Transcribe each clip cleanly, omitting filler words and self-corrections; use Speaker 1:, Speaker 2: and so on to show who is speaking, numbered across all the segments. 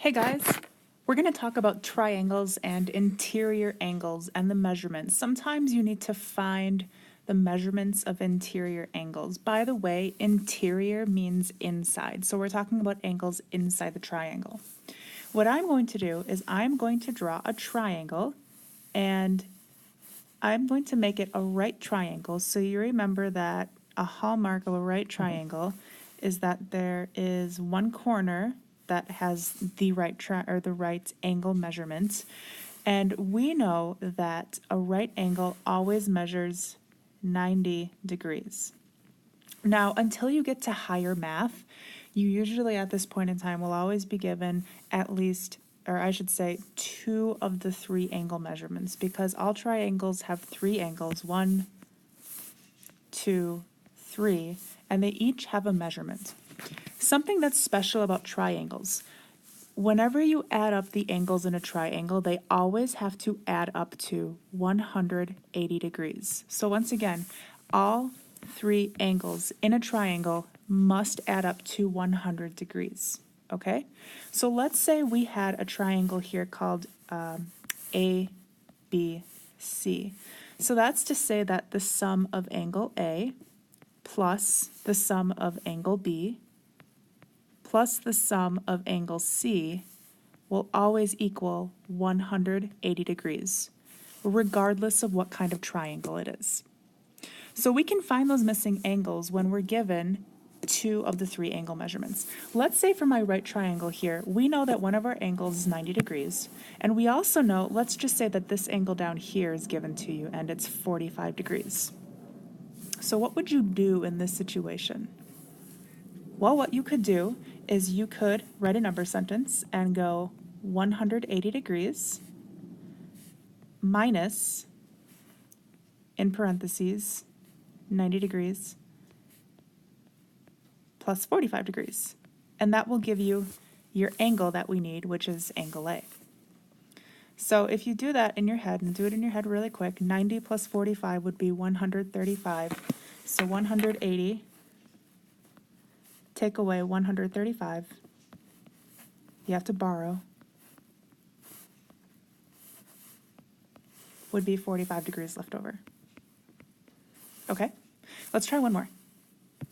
Speaker 1: Hey guys, we're going to talk about triangles and interior angles and the measurements. Sometimes you need to find the measurements of interior angles. By the way, interior means inside, so we're talking about angles inside the triangle. What I'm going to do is I'm going to draw a triangle and I'm going to make it a right triangle. So you remember that a hallmark of a right triangle is that there is one corner that has the right angle measurement. And we know that a right angle always measures 90 degrees. Now, until you get to higher math, you usually at this point in time will always be given at least, or I should say, 2 of the 3 angle measurements, because all triangles have 3 angles, 1, 2, 3, and they each have a measurement. Something that's special about triangles, whenever you add up the angles in a triangle, they always have to add up to 180 degrees. So once again, all 3 angles in a triangle must add up to 100 degrees, okay? So let's say we had a triangle here called ABC. So that's to say that the sum of angle A plus the sum of angle B plus the sum of angle C will always equal 180 degrees, regardless of what kind of triangle it is. So we can find those missing angles when we're given 2 of the 3 angle measurements. Let's say for my right triangle here, we know that one of our angles is 90 degrees, and we also know, let's just say that this angle down here is given to you and it's 45 degrees. So what would you do in this situation? Well, what you could do is you could write a number sentence and go 180 degrees minus, in parentheses, 90 degrees plus 45 degrees. And that will give you your angle that we need, which is angle A. So if you do that in your head, and do it in your head really quick, 90 plus 45 would be 135. So 180, take away 135. You have to borrow. Would be 45 degrees left over. Okay, let's try one more. I'm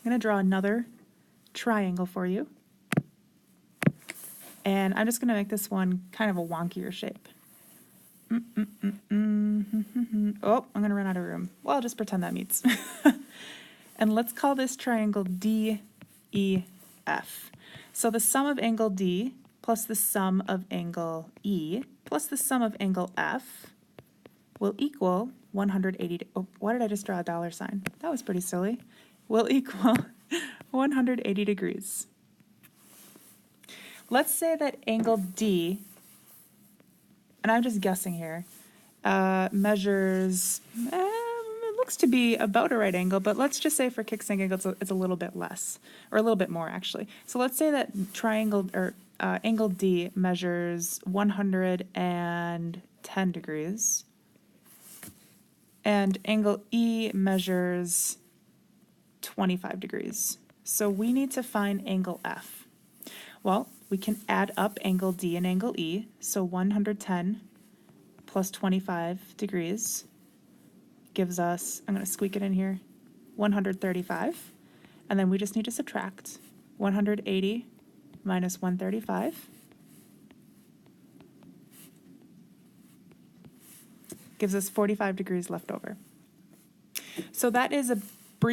Speaker 1: going to draw another triangle for you. And I'm just going to make this one kind of a wonkier shape. Oh, I'm going to run out of room. Well, I'll just pretend that meets. And let's call this triangle DEF. So the sum of angle D plus the sum of angle E plus the sum of angle F will equal 180. Oh, why did I just draw a dollar sign? That was pretty silly. Will equal 180 degrees. Let's say that angle D, and I'm just guessing here, measures, it looks to be about a right angle, but let's just say for kicks and giggles it's a little bit less, or a little bit more actually. So let's say that angle D measures 110 degrees, and angle E measures 25 degrees. So we need to find angle F. Well, we can add up angle D and angle E, so 110 plus 25 degrees gives us, I'm going to squeak it in here, 135, and then we just need to subtract 180 minus 135 gives us 45 degrees left over. So that is